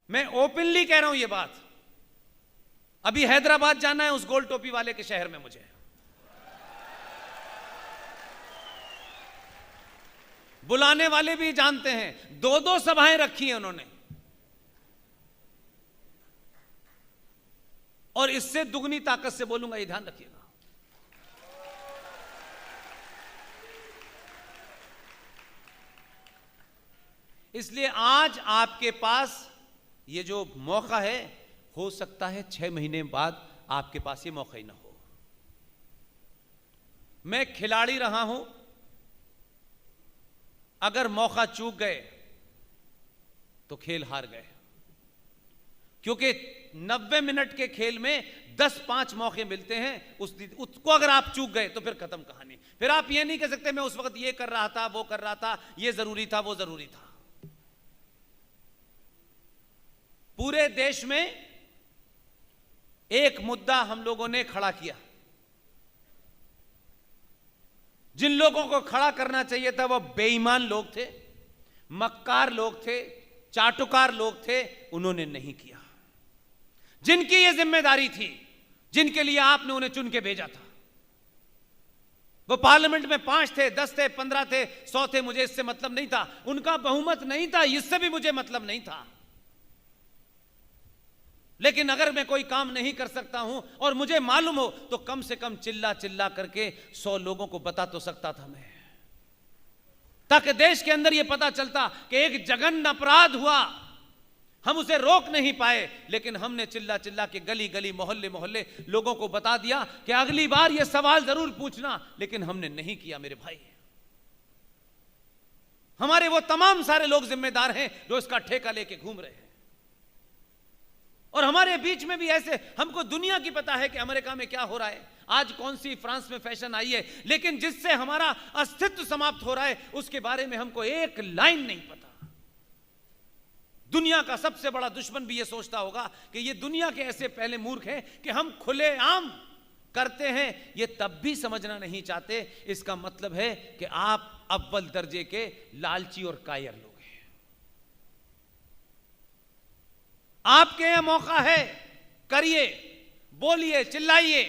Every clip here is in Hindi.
मैं ओपनली कह रहा हूं ये बात। अभी हैदराबाद जाना है उस गोल टोपी वाले के शहर में मुझे, बुलाने वाले भी जानते हैं, 2-2 सभाएं रखी हैं उन्होंने, और इससे दुगनी ताकत से बोलूंगा, ये ध्यान रखिएगा। इसलिए आज आपके पास ये जो मौका है, हो सकता है 6 महीने बाद आपके पास ये मौका ही ना हो। मैं खिलाड़ी रहा हूं, अगर मौका चूक गए तो खेल हार गए, क्योंकि 90 मिनट के खेल में 10-5 मौके मिलते हैं, उसको अगर आप चूक गए तो फिर खत्म कहानी। फिर आप ये नहीं कह सकते मैं उस वक्त ये कर रहा था, वो कर रहा था, ये जरूरी था, वो जरूरी था। पूरे देश में एक मुद्दा हम लोगों ने खड़ा किया, जिन लोगों को खड़ा करना चाहिए था वो बेईमान लोग थे, मक्कार लोग थे, चाटुकार लोग थे, उन्होंने नहीं किया। जिनकी ये जिम्मेदारी थी, जिनके लिए आपने उन्हें चुन के भेजा था, वो पार्लियामेंट में 5 थे, 10 थे, 15 थे, 100 थे, मुझे इससे मतलब नहीं था। उनका बहुमत नहीं था, इससे भी मुझे मतलब नहीं था। लेकिन अगर मैं कोई काम नहीं कर सकता हूं और मुझे मालूम हो, तो कम से कम चिल्ला चिल्ला करके 100 लोगों को बता तो सकता था मैं, ताकि देश के अंदर यह पता चलता कि एक जघन्य अपराध हुआ, हम उसे रोक नहीं पाए, लेकिन हमने चिल्ला चिल्ला के गली गली मोहल्ले मोहल्ले लोगों को बता दिया कि अगली बार यह सवाल जरूर पूछना, लेकिन हमने नहीं किया। मेरे भाई, हमारे वो तमाम सारे लोग जिम्मेदार हैं जो इसका ठेका लेके घूम रहे हैं। और हमारे बीच में भी ऐसे, हमको दुनिया की पता है कि अमेरिका में क्या हो रहा है, आज कौन सी फ्रांस में फैशन आई है, लेकिन जिससे हमारा अस्तित्व समाप्त हो रहा है उसके बारे में हमको एक लाइन नहीं पता। दुनिया का सबसे बड़ा दुश्मन भी यह सोचता होगा कि ये दुनिया के ऐसे पहले मूर्ख हैं कि हम खुलेआम करते हैं, ये तब भी समझना नहीं चाहते। इसका मतलब है कि आप अव्वल दर्जे के लालची और कायर लोग हैं। आपके यहां मौका है, करिए, बोलिए, चिल्लाइए।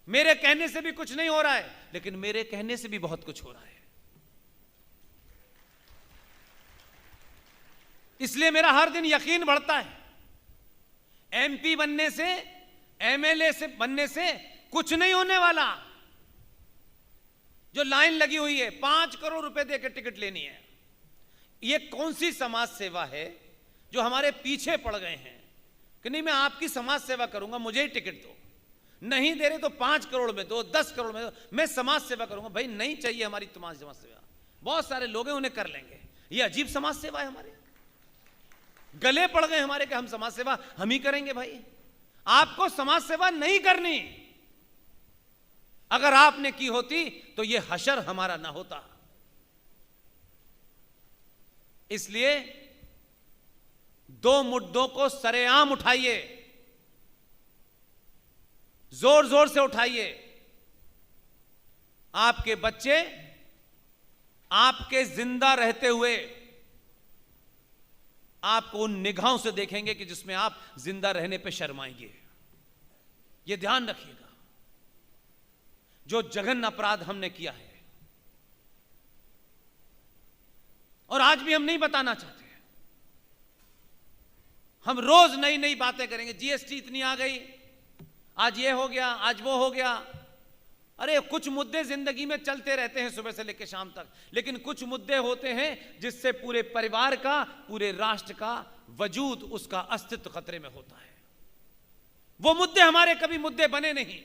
मेरे कहने से भी कुछ नहीं हो रहा है, लेकिन मेरे कहने से भी बहुत कुछ हो रहा है। इसलिए मेरा हर दिन यकीन बढ़ता है। एमपी बनने से, एमएलए से बनने से कुछ नहीं होने वाला। जो लाइन लगी हुई है, 5 करोड़ रुपए देकर टिकट लेनी है, ये कौन सी समाज सेवा है जो हमारे पीछे पड़ गए हैं कि नहीं मैं आपकी समाज सेवा करूंगा, मुझे ही टिकट दो, नहीं दे रहे तो 5 करोड़ में दो, 10 करोड़ में दो, मैं समाज सेवा करूंगा। भाई नहीं चाहिए हमारी तुम्हारी समाज सेवा, बहुत सारे लोग हैं उन्हें कर लेंगे। ये अजीब समाज सेवा है। हमारे गले पड़ गए हमारे कि हम समाज सेवा हम ही करेंगे। भाई आपको समाज सेवा नहीं करनी, अगर आपने की होती तो ये हशर हमारा ना होता। इसलिए 2 मुद्दों को सरेआम उठाइए, जोर जोर से उठाइए। आपके बच्चे आपके जिंदा रहते हुए आपको उन निगाहों से देखेंगे कि जिसमें आप जिंदा रहने पे शर्माएंगे। यह ध्यान रखिएगा। जो जघन्य अपराध हमने किया है, और आज भी हम नहीं बताना चाहते, हम रोज नई नई बातें करेंगे। जीएसटी इतनी आ गई, आज ये हो गया, आज वो हो गया। अरे कुछ मुद्दे जिंदगी में चलते रहते हैं सुबह से लेकर शाम तक, लेकिन कुछ मुद्दे होते हैं जिससे पूरे परिवार का, पूरे राष्ट्र का वजूद, उसका अस्तित्व खतरे में होता है। वो मुद्दे हमारे कभी मुद्दे बने नहीं,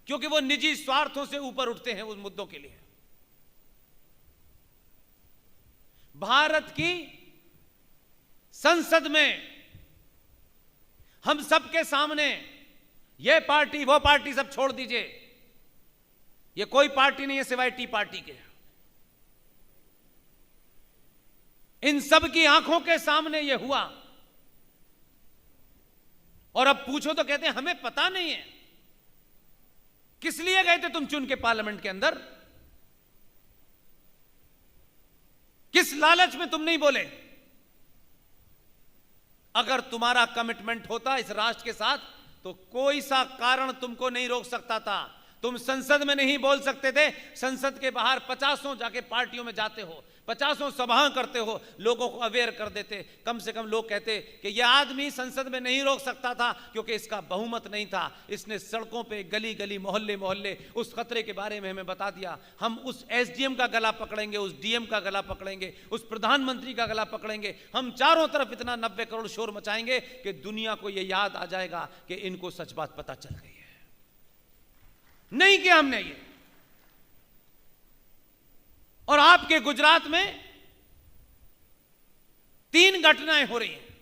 क्योंकि वो निजी स्वार्थों से ऊपर उठते हैं उन मुद्दों के लिए। भारत की संसद में हम सबके सामने, ये पार्टी वो पार्टी सब छोड़ दीजिए, ये कोई पार्टी नहीं है सिवाय टी पार्टी के, इन सब की आंखों के सामने ये हुआ। और अब पूछो तो कहते हैं हमें पता नहीं है। किस लिए गए थे तुम चुन के पार्लियामेंट के अंदर? किस लालच में तुम नहीं बोले? अगर तुम्हारा कमिटमेंट होता इस राष्ट्र के साथ तो कोई सा कारण तुमको नहीं रोक सकता था। तुम संसद में नहीं बोल सकते थे, संसद के बाहर 50 जाके पार्टियों में जाते हो, 50 सभाएं करते हो, लोगों को अवेयर कर देते। कम से कम लोग कहते कि यह आदमी संसद में नहीं रोक सकता था क्योंकि इसका बहुमत नहीं था। इसने सड़कों पे गली गली मोहल्ले मोहल्ले उस खतरे के बारे में हमें बता दिया। हम उस एसडीएम का गला पकड़ेंगे, उस डीएम का गला पकड़ेंगे, उस प्रधानमंत्री का गला पकड़ेंगे। हम चारों तरफ इतना 90 करोड़ शोर मचाएंगे कि दुनिया को यह याद आ जाएगा कि इनको सच बात पता चल गई है। नहीं किया हमने ये। और आपके गुजरात में 3 घटनाएं हो रही हैं।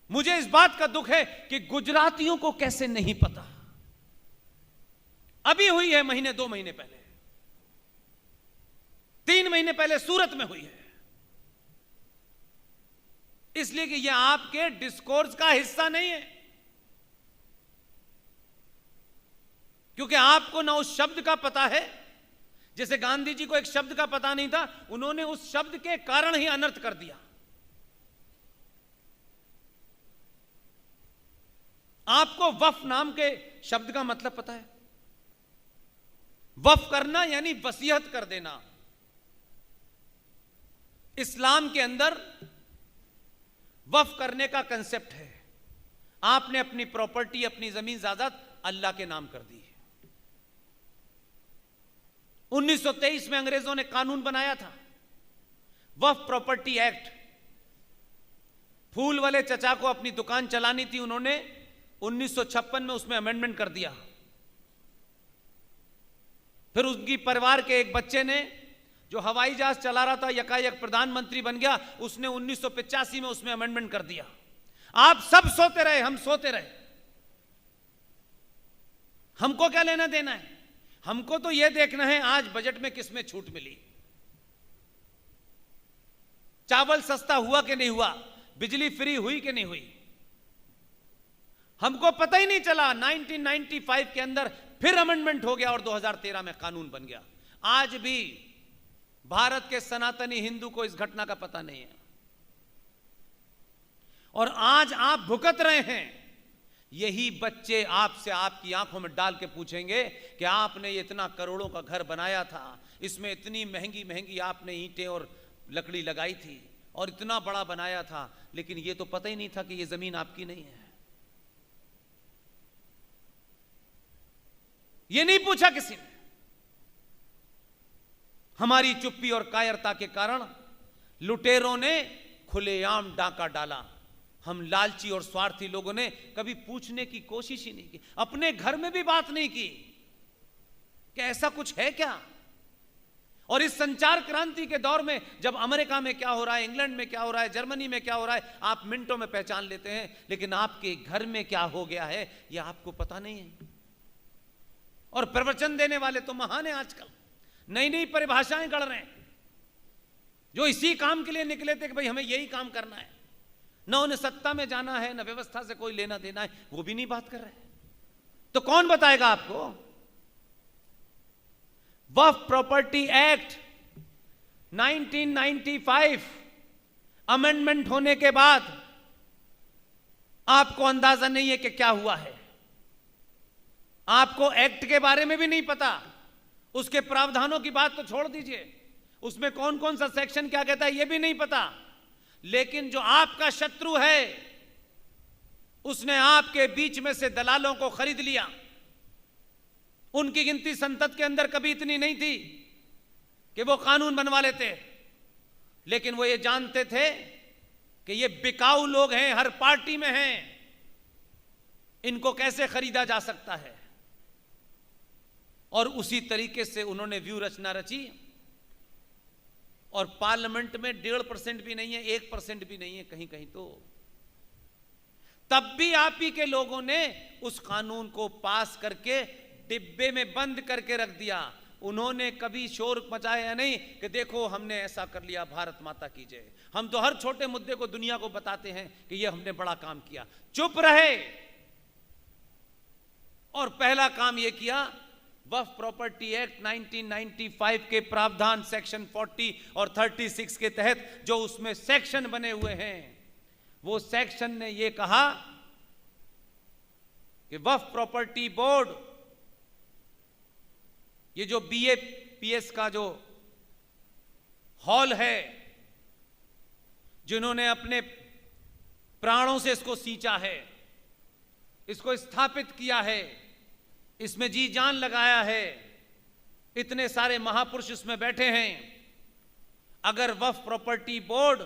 मुझे इस बात का दुख है कि गुजरातियों को कैसे नहीं पता। अभी हुई है 2 महीने पहले, 3 महीने पहले सूरत में हुई है। इसलिए कि यह आपके डिस्कोर्स का हिस्सा नहीं है, क्योंकि आपको ना उस शब्द का पता है। जैसे गांधी जी को एक शब्द का पता नहीं था, उन्होंने उस शब्द के कारण ही अनर्थ कर दिया। आपको वफ नाम के शब्द का मतलब पता है? वफ करना यानी वसीयत कर देना। इस्लाम के अंदर वफ करने का कंसेप्ट है। आपने अपनी प्रॉपर्टी, अपनी जमीन जायदाद अल्लाह के नाम कर दी। 1923 में अंग्रेजों ने कानून बनाया था, वफ प्रॉपर्टी एक्ट। फूल वाले चचा को अपनी दुकान चलानी थी, उन्होंने 1956 में उसमें अमेंडमेंट कर दिया। फिर उनकी परिवार के एक बच्चे ने, जो हवाई जहाज चला रहा था, यकायक प्रधानमंत्री बन गया। उसने 1985 में उसमें अमेंडमेंट कर दिया। आप सब सोते रहे, हम सोते रहे। हमको क्या लेना देना है? हमको तो यह देखना है आज बजट में किसमें छूट मिली, चावल सस्ता हुआ कि नहीं हुआ, बिजली फ्री हुई कि नहीं हुई। हमको पता ही नहीं चला। 1995 के अंदर फिर अमेंडमेंट हो गया और 2013 में कानून बन गया। आज भी भारत के सनातनी हिंदू को इस घटना का पता नहीं है, और आज आप भुगत रहे हैं। यही बच्चे आपसे आपकी आंखों में डाल के पूछेंगे कि आपने ये इतना करोड़ों का घर बनाया था, इसमें इतनी महंगी महंगी आपने ईंटें और लकड़ी लगाई थी और इतना बड़ा बनाया था, लेकिन ये तो पता ही नहीं था कि ये जमीन आपकी नहीं है। ये नहीं पूछा किसी ने। हमारी चुप्पी और कायरता के कारण लुटेरों ने खुलेआम डाका डाला। हम लालची और स्वार्थी लोगों ने कभी पूछने की कोशिश ही नहीं की। अपने घर में भी बात नहीं की कि ऐसा कुछ है क्या। और इस संचार क्रांति के दौर में जब अमेरिका में क्या हो रहा है, इंग्लैंड में क्या हो रहा है, जर्मनी में क्या हो रहा है, आप मिनटों में पहचान लेते हैं, लेकिन आपके घर में क्या हो गया है यह आपको पता नहीं है। और प्रवचन देने वाले तो महान है, आजकल नई नई परिभाषाएं गढ़ रहे हैं, जो इसी काम के लिए निकले थे कि भाई हमें यही काम करना है। न उन्हें सत्ता में जाना है, न व्यवस्था से कोई लेना देना है, वो भी नहीं बात कर रहे। तो कौन बताएगा आपको? वक्फ प्रॉपर्टी एक्ट 1995 अमेंडमेंट होने के बाद आपको अंदाजा नहीं है कि क्या हुआ है। आपको एक्ट के बारे में भी नहीं पता। उसके प्रावधानों की बात तो छोड़ दीजिए, उसमें कौन कौन सा सेक्शन क्या कहता है यह भी नहीं पता। लेकिन जो आपका शत्रु है उसने आपके बीच में से दलालों को खरीद लिया। उनकी गिनती संसद के अंदर कभी इतनी नहीं थी कि वो कानून बनवा लेते, लेकिन वो ये जानते थे कि ये बिकाऊ लोग हैं, हर पार्टी में हैं, इनको कैसे खरीदा जा सकता है। और उसी तरीके से उन्होंने व्यू रचना रची। और पार्लियामेंट में 1.5% भी नहीं है, 1% भी नहीं है कहीं कहीं तो। तब भी आप ही के लोगों ने उस कानून को पास करके डिब्बे में बंद करके रख दिया। उन्होंने कभी शोर मचाया नहीं कि देखो हमने ऐसा कर लिया, भारत माता की जय। हम तो हर छोटे मुद्दे को दुनिया को बताते हैं कि ये हमने बड़ा काम किया। चुप रहे। और पहला काम ये किया, वक्फ प्रॉपर्टी एक्ट 1995 के प्रावधान सेक्शन 40 और 36 के तहत जो उसमें सेक्शन बने हुए हैं, वो सेक्शन ने ये कहा कि वक्फ प्रॉपर्टी बोर्ड, ये जो BAPS का जो हॉल है, जिन्होंने अपने प्राणों से इसको सींचा है, इसको स्थापित किया है, इसमें जी जान लगाया है, इतने सारे महापुरुष इसमें बैठे हैं, अगर वक्फ प्रॉपर्टी बोर्ड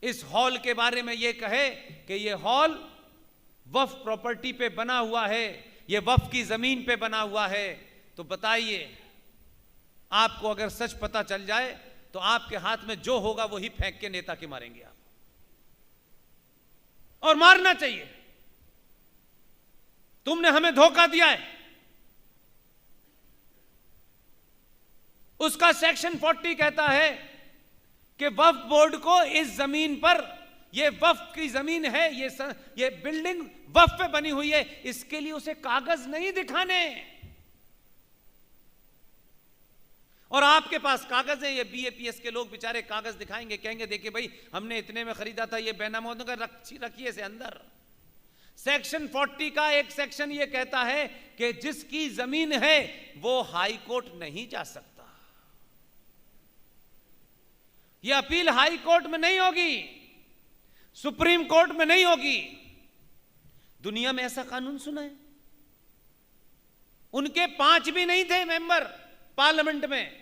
इस हॉल के बारे में यह कहे कि यह हॉल वक्फ प्रॉपर्टी पे बना हुआ है, यह वक्फ की जमीन पे बना हुआ है, तो बताइए, आपको अगर सच पता चल जाए तो आपके हाथ में जो होगा वही फेंक के नेता के मारेंगे आप, और मारना चाहिए। तुमने हमें धोखा दिया है। उसका सेक्शन 40 कहता है कि वक्फ बोर्ड को इस जमीन पर, यह वक्फ की जमीन है, ये बिल्डिंग वक्फ पे बनी हुई है, इसके लिए उसे कागज नहीं दिखाने। और आपके पास कागज है, ये BAPS के लोग बेचारे कागज दिखाएंगे, कहेंगे देखिए भाई हमने इतने में खरीदा था, ये बेनामों का रखिए इसे अंदर। सेक्शन 40 का एक सेक्शन ये कहता है कि जिसकी जमीन है वो हाई कोर्ट नहीं जा सकता, ये अपील हाई कोर्ट में नहीं होगी, सुप्रीम कोर्ट में नहीं होगी। दुनिया में ऐसा कानून सुना है? उनके 5 भी नहीं थे मेंबर पार्लियामेंट में,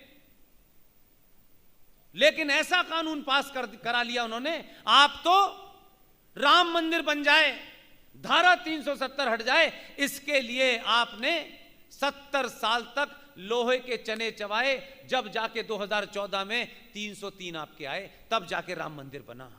लेकिन ऐसा कानून पास करा लिया उन्होंने, आप तो राम मंदिर बन जाए, धारा 370 हट जाए, इसके लिए आपने 70 साल तक लोहे के चने चबाए, जब जाके 2014 में 303 आपके आए, तब जाके राम मंदिर बना।